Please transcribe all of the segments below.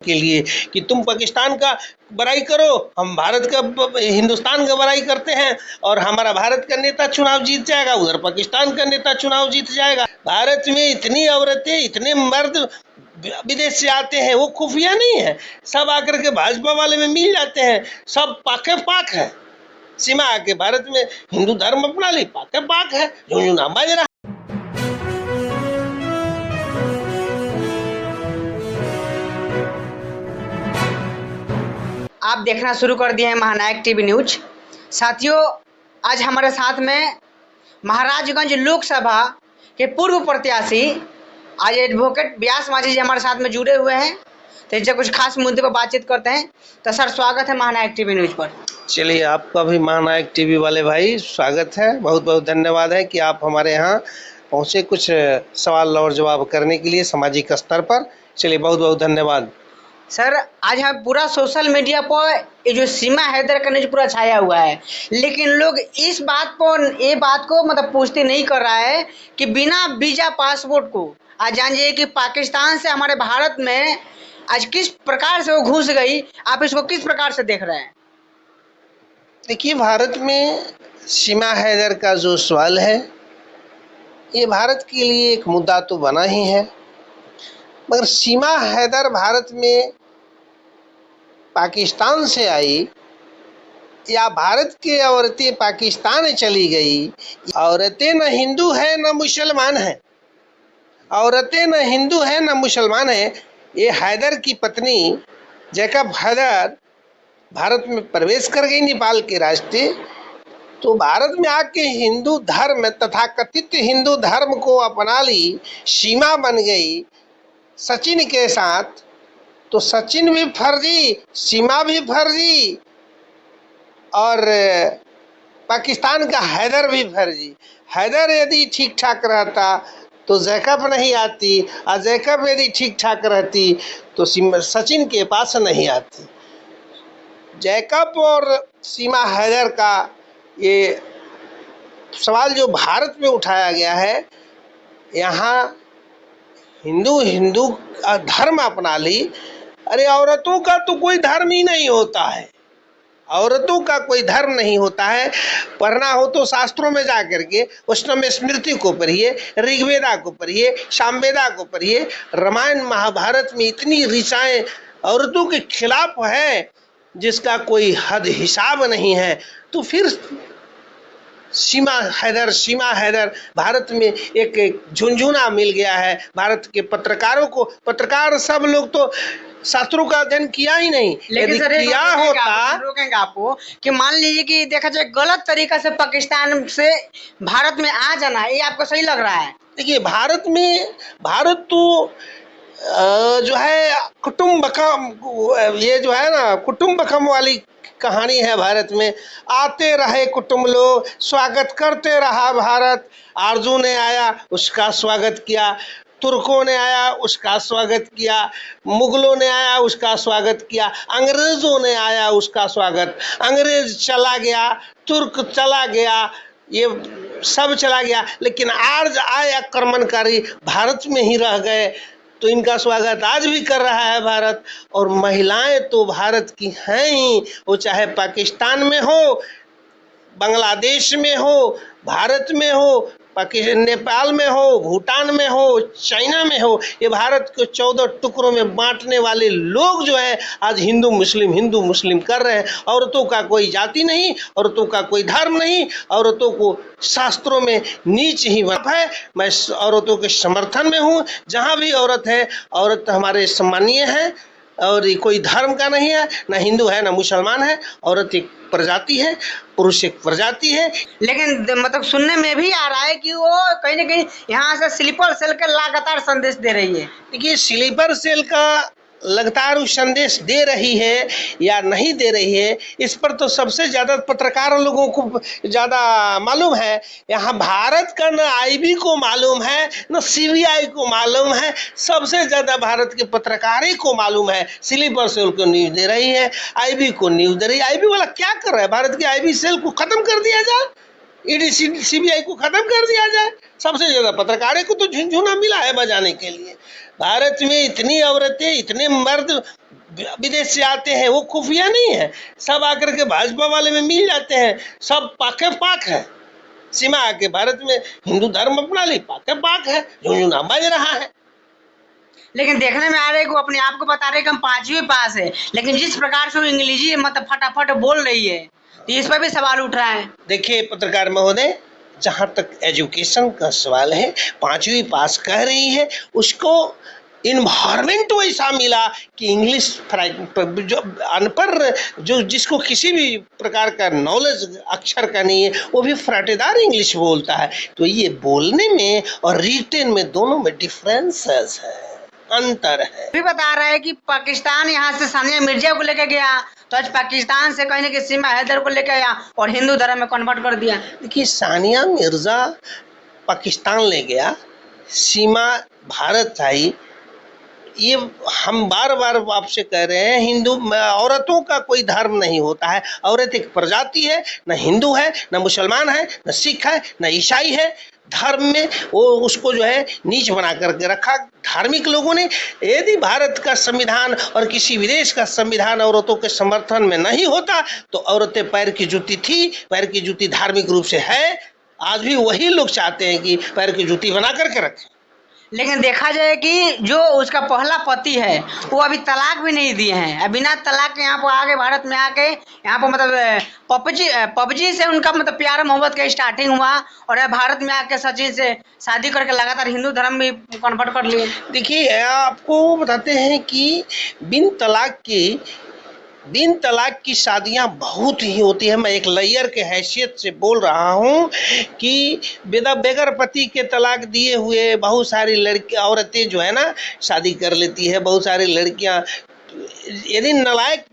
के लिए कि तुम पाकिस्तान का बड़ाई करो, हम भारत का हिंदुस्तान का बड़ाई करते हैं और हमारा भारत का नेता चुनाव जीत जाएगा, उधर पाकिस्तान का नेता चुनाव जीत जाएगा। भारत में इतनी औरतें, इतने मर्द विदेश से आते हैं, वो खुफिया नहीं है, सब आकर के भाजपा वाले में मिल जाते हैं, सब पाके पाक है। सीमा आके भारत में हिंदू धर्म अपना ली, पाके पाक है, झुंझुना बज रहा। आप देखना शुरू कर दिए हैं महानायक टीवी न्यूज। साथियों, आज हमारे साथ में महाराजगंज लोकसभा के पूर्व प्रत्याशी आज एडवोकेट व्यास माझी जी हमारे साथ में जुड़े हुए हैं। तो इनसे कुछ खास मुद्दे पर बातचीत करते हैं। तो सर, स्वागत है महानायक टीवी न्यूज पर। चलिए, आपका भी महानायक टीवी वाले भाई स्वागत है, बहुत बहुत धन्यवाद है कि आप हमारे यहाँ पहुँचे कुछ सवाल और जवाब करने के लिए सामाजिक स्तर पर। चलिए, बहुत बहुत धन्यवाद। सर, आज हम पूरा सोशल मीडिया पर ये जो सीमा हैदर का न्यूज पूरा छाया हुआ है, लेकिन लोग इस बात को मतलब पुष्टि नहीं कर रहा है कि बिना वीजा पासपोर्ट को आज जानिए कि पाकिस्तान से हमारे भारत में आज किस प्रकार से वो घुस गई। आप इसको किस प्रकार से देख रहे हैं? देखिए, भारत में सीमा हैदर का जो सवाल है, ये भारत के लिए एक मुद्दा तो बना ही है, मगर सीमा हैदर भारत में पाकिस्तान से आई या भारत की औरतें पाकिस्तान चली गई, औरतें न हिंदू है न मुसलमान है, औरतें न हिंदू है न मुसलमान है। ये हैदर की पत्नी जैकब हैदर भारत में प्रवेश कर गई नेपाल के रास्ते, तो भारत में आके हिंदू धर्म, तथाकथित हिंदू धर्म को अपना ली, सीमा बन गई सचिन के साथ। तो सचिन भी फर्जी, सीमा भी फर्जी और पाकिस्तान का हैदर भी फर्जी। हैदर यदि ठीक ठाक रहता तो जैकब नहीं आती, और जैकब यदि ठीक ठाक रहती तो सचिन के पास नहीं आती। जैकब और सीमा हैदर का ये सवाल जो भारत में उठाया गया है, यहाँ हिंदू धर्म अपना ली। अरे, औरतों का तो कोई धर्म ही नहीं होता है, औरतों का कोई धर्म नहीं होता है। पढ़ना हो तो शास्त्रों में जा करके वैष्णव स्मृति को पढ़िए, ऋग्वेदा को पढ़िए, सामवेदा को पढ़िए। रामायण महाभारत में इतनी ऋचाएं औरतों के खिलाफ है जिसका कोई हद हिसाब नहीं है। तो फिर सीमा हैदर भारत में एक झुंझुना मिल गया है। भारत के पत्रकारों को, पत्रकार सब लोग तो शास्त्रों का अध्ययन किया ही नहीं, लेकिन सर किया होता। रोकेंगे आपको कि मान लीजिए कि देखा जाए गलत तरीका से पाकिस्तान से भारत में आ जाना, ये आपको सही लग रहा है? देखिए, भारत तो जो है कुटुम्बकम, ये जो है ना कुटुम्बकम वाली कहानी है। भारत में आते रहे कुटुंब लोग, स्वागत करते रहा भारत। आरजू ने आया, उसका स्वागत किया, तुर्कों ने आया, उसका स्वागत किया, मुगलों ने आया, उसका स्वागत किया, अंग्रेजों ने आया, उसका स्वागत। अंग्रेज चला गया, तुर्क चला गया, ये सब चला गया, लेकिन आज आए आक्रमणकारी भारत में ही रह गए, तो इनका स्वागत आज भी कर रहा है भारत। और महिलाएं तो भारत की हैं ही, वो चाहे पाकिस्तान में हो, बांग्लादेश में हो, भारत में हो, नेपाल में हो, भूटान में हो, चाइना में हो, ये भारत को 14 टुकड़ों में बांटने वाले लोग जो है आज हिंदू मुस्लिम कर रहे हैं। औरतों का कोई जाति नहीं, औरतों का कोई धर्म नहीं, औरतों को शास्त्रों में नीच ही है। मैं औरतों के समर्थन में हूँ। जहाँ भी औरत है, औरत हमारे सम्मानीय है और ये कोई धर्म का नहीं है, ना हिंदू है ना मुसलमान है। औरत एक प्रजाति है, पुरुष एक प्रजाति है। लेकिन मतलब सुनने में भी आ रहा है कि वो कहीं ना कहीं यहाँ से स्लीपर सेल का लगातार संदेश दे रही है। देखिए, स्लीपर सेल का लगातार संदेश दे रही है या नहीं दे रही है, इस पर तो सबसे ज़्यादा पत्रकार लोगों को ज़्यादा मालूम है। यहाँ भारत का न आईबी को मालूम है, न सीबीआई को मालूम है, सबसे ज़्यादा भारत के पत्रकार ही को मालूम है। स्लीपर सेल को न्यूज़ दे रही है, आईबी को न्यूज़ दे रही है। आईबी वाला क्या कर रहा है? भारत के आईबी सेल को ख़त्म कर दिया जाए, ईडी सीबीआई को खत्म कर दिया जाए। सबसे ज्यादा पत्रकारों को तो झुनझुना मिला है बजाने के लिए। भारत में इतनी औरतें, इतने मर्द विदेश से आते हैं, वो खुफिया नहीं है, सब आकर के भाजपा वाले में मिल जाते हैं, सब पाके पाक है। सीमा आके भारत में हिंदू धर्म अपना ली, पाके पाक है, झुनझुना बज रहा है। लेकिन देखने में आ रहा है कि वो अपने आप को बता रहे कि हम 5वीं पास है, लेकिन जिस प्रकार से वो अंग्रेजी मतलब फटाफट बोल रही है, तो इस पर भी सवाल उठ रहा है। देखिए पत्रकार महोदय, जहां तक एजुकेशन का सवाल है, 5वीं पास कह रही है, उसको इन्वायरमेंट वैसा मिला कि इंग्लिश जो अनपढ़, जो जिसको किसी भी प्रकार का नॉलेज अक्षर का नहीं है, वो भी फराटेदार इंग्लिश बोलता है। तो ये बोलने में और रिटेन में दोनों में डिफरेंसेस है, अंतर है। भी बता रहा है कि पाकिस्तान यहाँ से सानिया मिर्जा को लेकर गया, तो आज पाकिस्तान से कहीं ना कहीं सीमा हैदर को लेकर आया और हिंदू धर्म में कन्वर्ट कर दिया। देखिए, सानिया मिर्जा पाकिस्तान ले गया, सीमा भारत आई। ये हम बार बार आपसे कह रहे हैं, हिंदू औरतों का कोई धर्म नहीं होता है। औरत एक प्रजाति है, न हिंदू है, न मुसलमान है, न सिख है, न ईसाई है। धर्म में वो उसको जो है नीच बना करके रखा धार्मिक लोगों ने। यदि भारत का संविधान और किसी विदेश का संविधान औरतों के समर्थन में नहीं होता तो औरतें पैर की जूती थी, पैर की जूती धार्मिक रूप से है। आज भी वही लोग चाहते हैं कि पैर की जूती बना करके रखें। लेकिन देखा जाए कि जो उसका पहला पति है वो अभी तलाक भी नहीं दिए हैं, बिना तलाक के यहाँ पर आके भारत में आके यहाँ पर मतलब पबजी से उनका मतलब प्यार मोहब्बत का स्टार्टिंग हुआ और भारत में आके सचिन से शादी करके लगातार हिंदू धर्म भी कन्वर्ट कर लिए। देखिए, आपको बताते हैं कि बिन तलाक की शादियां बहुत ही होती है। मैं एक लॉयर के हैसियत से बोल रहा हूं कि बेगर पति के तलाक दिए हुए बहुत सारी लड़की औरतें जो है ना शादी कर लेती है। बहुत सारी लड़कियां, यदि नालायक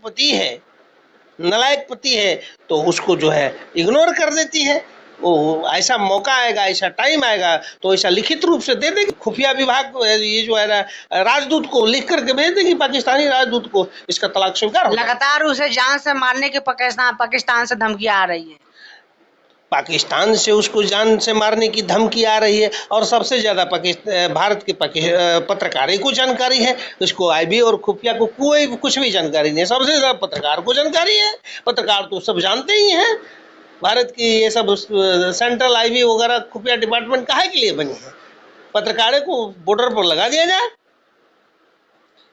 पति है तो उसको जो है इग्नोर कर देती है। वो ऐसा मौका आएगा, ऐसा टाइम आएगा तो ऐसा लिखित रूप से दे देगी। खुफिया विभाग ये जो है ना, राजदूत को लिख करके भेज देगी, पाकिस्तानी राजदूत को, इसका तलाक स्वीकार होगा। लगातार उसे जान से मारने की पाकिस्तान से धमकियां आ रही है। पाकिस्तान से उसको जान से मारने की धमकी आ रही है और सबसे ज्यादा भारत के पत्रकारों को जानकारी है। इसको आईबी और खुफिया को कोई कुछ भी जानकारी नहीं है। सबसे ज्यादा पत्रकार को जानकारी है। पत्रकार तो सब जानते ही हैं। भारत की ये सब सेंट्रल आईबी वगैरह खुफिया डिपार्टमेंट काहे के लिए बनी है? पत्रकारों को बॉर्डर पर लगा दिया जाए।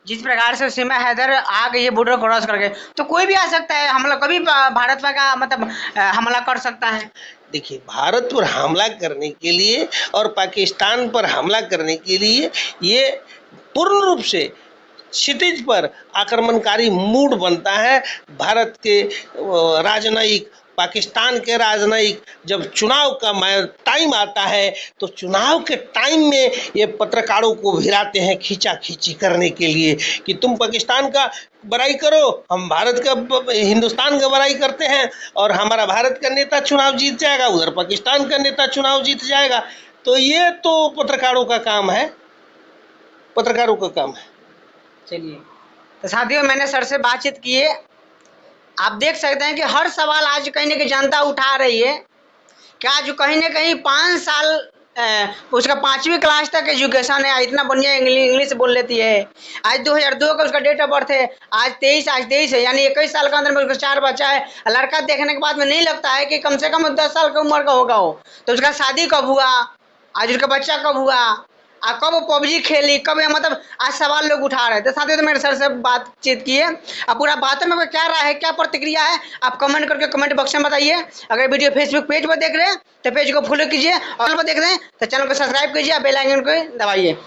जिस प्रकार से सीमा हैदर आ गई है बॉर्डर क्रॉस करके, तो कोई भी आ सकता है, हमला कभी भारत पर का मतलब हमला कर सकता है। देखिए, भारत पर हमला करने के लिए और पाकिस्तान पर हमला करने के लिए ये पूर्ण रूप से क्षितिज पर आक्रमणकारी मूड बनता है। भारत के राजनयिक, पाकिस्तान के राजनयिक, जब चुनाव का टाइम आता है तो चुनाव के टाइम में ये पत्रकारों को भिड़ाते हैं खींचा खींची करने के लिए कि तुम पाकिस्तान का बड़ाई करो, हम भारत का हिंदुस्तान का बड़ाई करते हैं और हमारा भारत का नेता चुनाव जीत जाएगा, उधर पाकिस्तान का नेता चुनाव जीत जाएगा। तो ये तो पत्रकारों का काम है, पत्रकारों का काम है। चलिए, तो साथियों, मैंने सर से बातचीत की है। आप देख सकते हैं कि हर सवाल आज कहीं ना कहीं जनता उठा रही है कि आज कहीं ना कहीं 5 साल उसका 5वीं क्लास तक एजुकेशन है, इतना बढ़िया इंग्लिश बोल लेती है। आज 2002 का उसका डेट ऑफ बर्थ है, आज 23 है, यानी 21 साल के अंदर में उसका 4 बच्चा है। लड़का देखने के बाद में नहीं लगता है कि कम से कम 10 साल की उम्र का होगा वो। तो उसका शादी कब हुआ, आज उसका बच्चा कब हुआ, कब पबजी खेली, कब, मतलब आज सवाल लोग उठा रहे थे। साथियों, तो मेरे सर से बातचीत की है। अब पूरा बातों में क्या राय है, क्या प्रतिक्रिया है, आप कमेंट करके कमेंट बॉक्स में बताइए। अगर वीडियो फेसबुक पेज पर देख रहे हैं तो पेज को फॉलो कीजिए, और पर देख रहे हैं तो चैनल को सब्सक्राइब कीजिए, बेल आइकन को दबाइए।